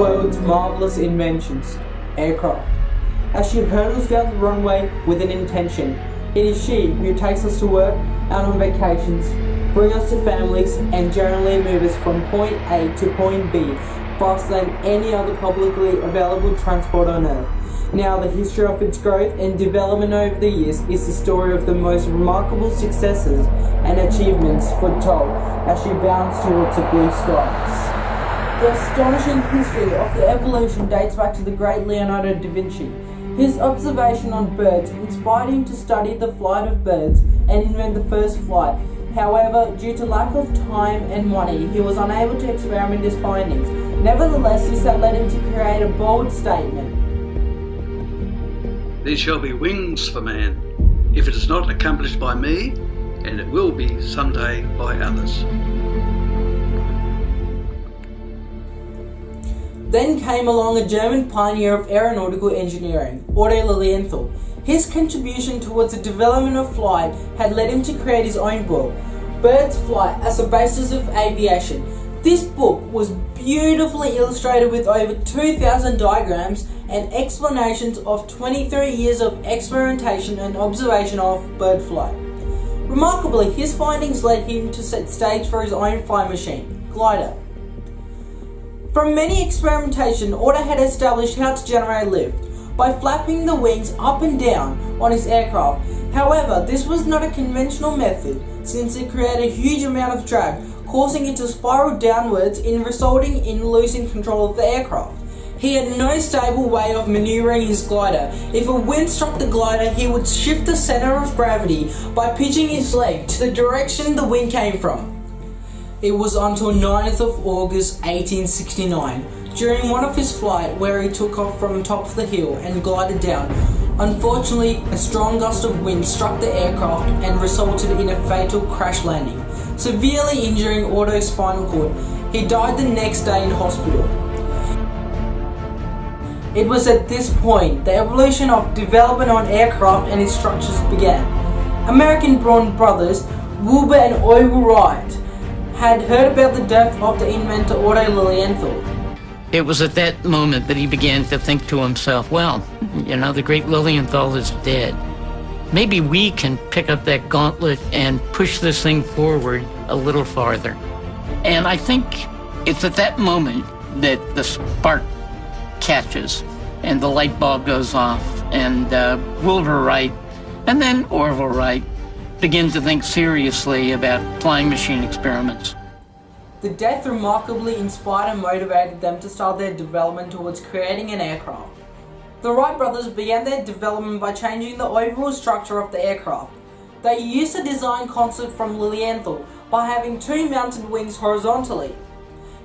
world's marvelous inventions, aircraft. As she hurtles down the runway with an intention, it is she who takes us to work, out on vacations, bring us to families, and generally move us from point A to point B faster than any other publicly available transport on Earth. Now, the history of its growth and development over the years is the story of the most remarkable successes and achievements foretold as she bounds towards the blue skies. The astonishing history of the evolution dates back to the great Leonardo da Vinci. His observation on birds inspired him to study the flight of birds and invent the first flight. However, due to lack of time and money, he was unable to experiment his findings. Nevertheless, this had led him to create a bold statement. There shall be wings for man, if it is not accomplished by me, and it will be someday by others. Then came along a German pioneer of aeronautical engineering, Otto Lilienthal. His contribution towards the development of flight had led him to create his own book, Bird's Flight as a Basis of Aviation. This book was beautifully illustrated with over 2,000 diagrams and explanations of 23 years of experimentation and observation of bird flight. Remarkably, his findings led him to set stage for his own flying machine, glider. From many experimentation, Otto had established how to generate lift by flapping the wings up and down on his aircraft. However, this was not a conventional method since it created a huge amount of drag, causing it to spiral downwards and resulting in losing control of the aircraft. He had no stable way of maneuvering his glider. If a wind struck the glider, he would shift the center of gravity by pitching his leg to the direction the wind came from. It was until 9th of August 1869, during one of his flights where he took off from top of the hill and glided down. Unfortunately, a strong gust of wind struck the aircraft and resulted in a fatal crash landing, severely injuring Otto's spinal cord. He died the next day in hospital. It was at this point the evolution of development on aircraft and its structures began. American-born brothers Wilbur and Orville Wright had heard about the death of the inventor Otto Lilienthal. It was at that moment that he began to think to himself, well, the great Lilienthal is dead. Maybe we can pick up that gauntlet and push this thing forward a little farther. And I think it's at that moment that the spark catches and the light bulb goes off, and Wilbur Wright and then Orville Wright begin to think seriously about flying machine experiments. The death remarkably inspired and motivated them to start their development towards creating an aircraft. The Wright brothers began their development by changing the overall structure of the aircraft. They used a design concept from Lilienthal by having two mounted wings horizontally.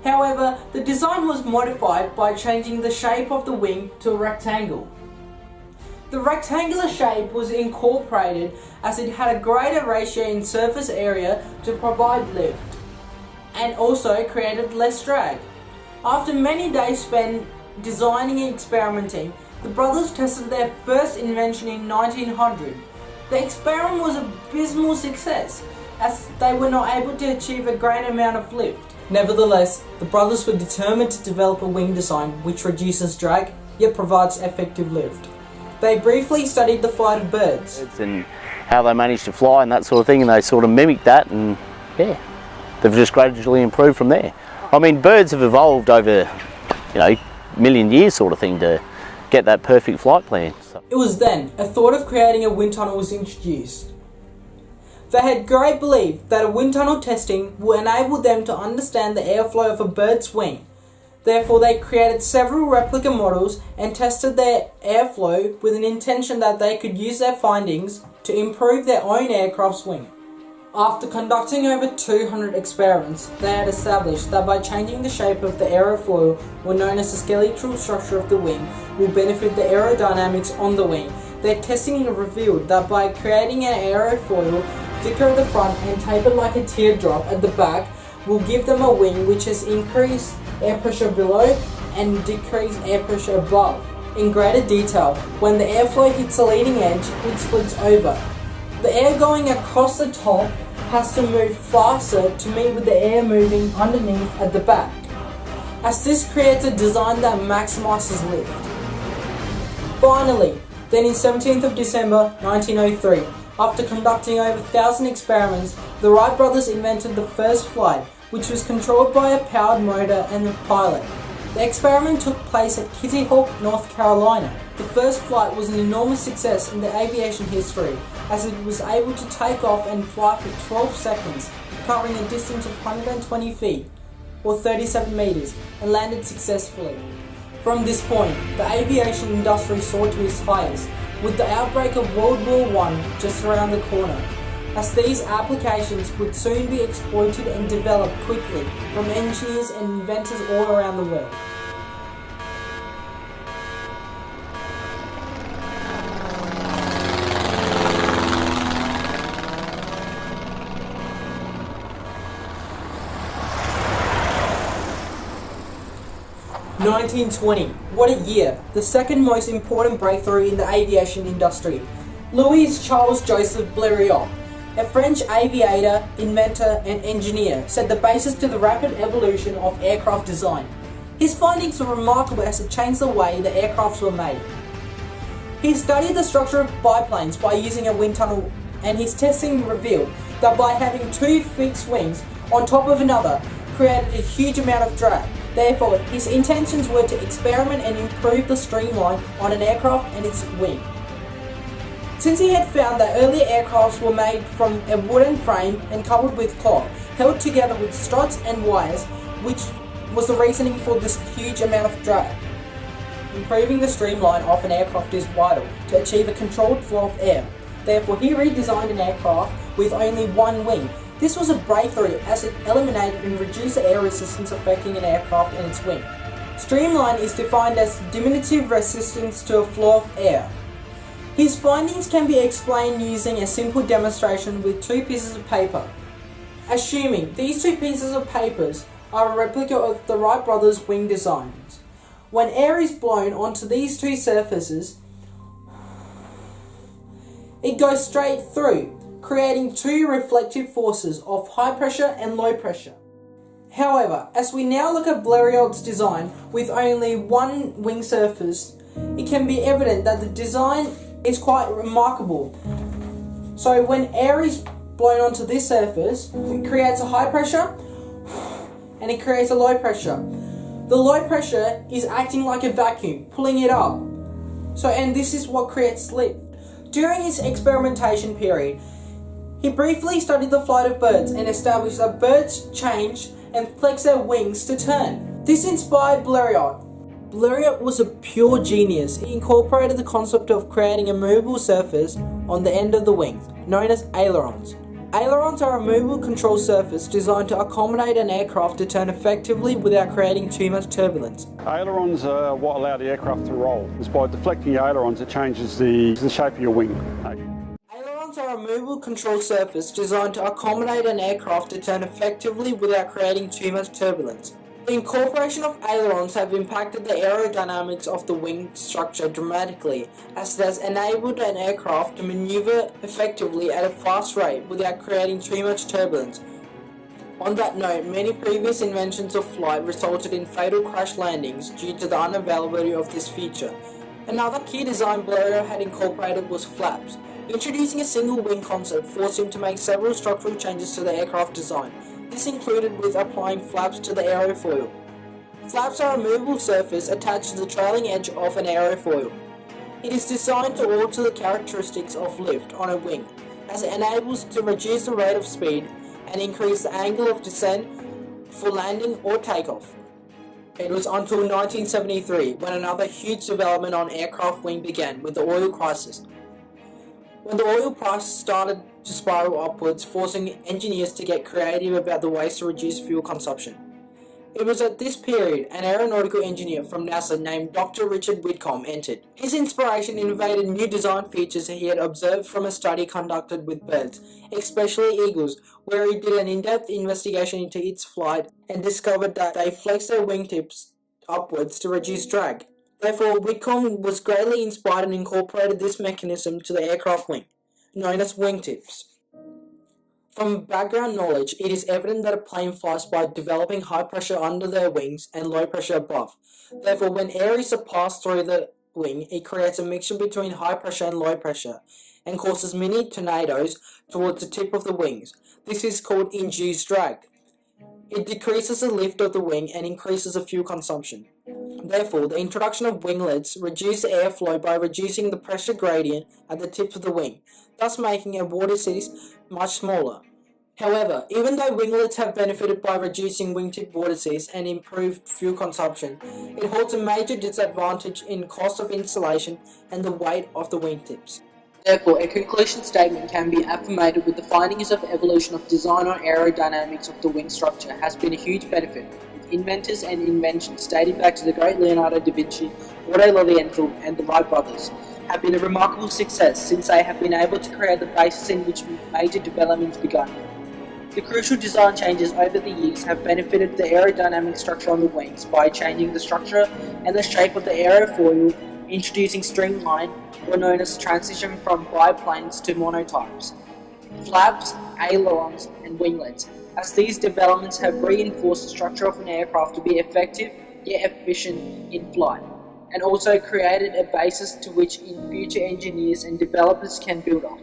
However, the design was modified by changing the shape of the wing to a rectangle. The rectangular shape was incorporated as it had a greater ratio in surface area to provide lift, and also created less drag. After many days spent designing and experimenting, the brothers tested their first invention in 1900. The experiment was an abysmal success, as they were not able to achieve a great amount of lift. Nevertheless, the brothers were determined to develop a wing design which reduces drag, yet provides effective lift. They briefly studied the flight of birds and how they managed to fly and that sort of thing, and they sort of mimicked that, and yeah, they've just gradually improved from there. I mean, birds have evolved over, million years sort of thing to get that perfect flight plan. So. It was then a thought of creating a wind tunnel was introduced. They had great belief that a wind tunnel testing would enable them to understand the airflow of a bird's wing. Therefore, they created several replica models and tested their airflow with an intention that they could use their findings to improve their own aircraft's wing. After conducting over 200 experiments, they had established that by changing the shape of the aerofoil, or known as the skeletal structure of the wing, will benefit the aerodynamics on the wing. Their testing revealed that by creating an aerofoil thicker at the front and tapered like a teardrop at the back, will give them a wing which has increased air pressure below and decreased air pressure above. In greater detail, when the airflow hits the leading edge, it splits over. The air going across the top has to move faster to meet with the air moving underneath at the back. as this creates a design that maximizes lift. Finally, then in 17th of December 1903, after conducting over 1,000 experiments, the Wright brothers invented the first flight, which was controlled by a powered motor and a pilot. The experiment took place at Kitty Hawk, North Carolina. The first flight was an enormous success in the aviation history, as it was able to take off and fly for 12 seconds, covering a distance of 120 feet, or 37 meters, and landed successfully. From this point, the aviation industry soared to its highest, with the outbreak of World War I just around the corner, as these applications would soon be exploited and developed quickly from engineers and inventors all around the world. (1920). What a year! The second most important breakthrough in the aviation industry. Louis Charles Joseph Blériot, a French aviator, inventor and engineer, set the basis to the rapid evolution of aircraft design. His findings were remarkable as it changed the way the aircrafts were made. He studied the structure of biplanes by using a wind tunnel, and his testing revealed that by having two fixed wings on top of another created a huge amount of drag. Therefore, his intentions were to experiment and improve the streamline on an aircraft and its wing. Since he had found that earlier aircrafts were made from a wooden frame and covered with cloth, held together with struts and wires, which was the reasoning for this huge amount of drag. Improving the streamline of an aircraft is vital to achieve a controlled flow of air. Therefore, he redesigned an aircraft with only one wing. This was a breakthrough as it eliminated and reduced the air resistance affecting an aircraft and its wing. Streamline is defined as diminutive resistance to a flow of air. His findings can be explained using a simple demonstration with two pieces of paper. Assuming these two pieces of paper are a replica of the Wright brothers' wing designs. When air is blown onto these two surfaces, it goes straight through, creating two reflective forces of high pressure and low pressure. However, as we now look at Blériot's design with only one wing surface, it can be evident that the design is quite remarkable. So when air is blown onto this surface, it creates a high pressure and it creates a low pressure. The low pressure is acting like a vacuum, pulling it up. And this is what creates lift. During his experimentation period, he briefly studied the flight of birds and established that birds change and flex their wings to turn. This inspired Blériot. Blériot was a pure genius. He incorporated the concept of creating a movable surface on the end of the wings, known as ailerons. Ailerons are a movable control surface designed to accommodate an aircraft to turn effectively without creating too much turbulence. Ailerons are what allow the aircraft to roll. It's by deflecting the ailerons it changes the shape of your wing. Ailerons are a movable control surface designed to accommodate an aircraft to turn effectively without creating too much turbulence. The incorporation of ailerons have impacted the aerodynamics of the wing structure dramatically, as it has enabled an aircraft to maneuver effectively at a fast rate without creating too much turbulence. On that note, many previous inventions of flight resulted in fatal crash landings due to the unavailability of this feature. Another key design Blériot had incorporated was flaps. Introducing a single wing concept forced him to make several structural changes to the aircraft design. This included with applying flaps to the aerofoil. Flaps are a movable surface attached to the trailing edge of an aerofoil. It is designed to alter the characteristics of lift on a wing, as it enables to reduce the rate of speed and increase the angle of descent for landing or takeoff. It was until 1973 when another huge development on aircraft wing began with the oil crisis. When the oil price started to spiral upwards, forcing engineers to get creative about the ways to reduce fuel consumption. It was at this period an aeronautical engineer from NASA named Dr. Richard Whitcomb entered. His inspiration innovated new design features he had observed from a study conducted with birds, especially eagles, where he did an in-depth investigation into its flight and discovered that they flex their wingtips upwards to reduce drag. Therefore, Whitcomb was greatly inspired and incorporated this mechanism to the aircraft wing, known as wingtips. From background knowledge, it is evident that a plane flies by developing high pressure under their wings and low pressure above. Therefore, when air is to pass through the wing, it creates a mixture between high pressure and low pressure and causes mini tornadoes towards the tip of the wings. This is called induced drag. It decreases the lift of the wing and increases the fuel consumption. Therefore, the introduction of winglets reduces airflow by reducing the pressure gradient at the tips of the wing, thus making a vortices much smaller. However, even though winglets have benefited by reducing wingtip vortices and improved fuel consumption, it holds a major disadvantage in cost of installation and the weight of the wingtips. Therefore, a conclusion statement can be affirmated with the findings of evolution of design on aerodynamics of the wing structure has been a huge benefit, with inventors and inventions dating back to the great Leonardo da Vinci, Otto Lilienthal and the Wright brothers have been a remarkable success since they have been able to create the basis in which major developments began. The crucial design changes over the years have benefited the aerodynamic structure on the wings by changing the structure and the shape of the aerofoil, introducing streamline, or known as transition from biplanes to monotypes, flaps, ailerons, and winglets, as these developments have reinforced the structure of an aircraft to be effective yet efficient in flight, and also created a basis to which in future engineers and developers can build off.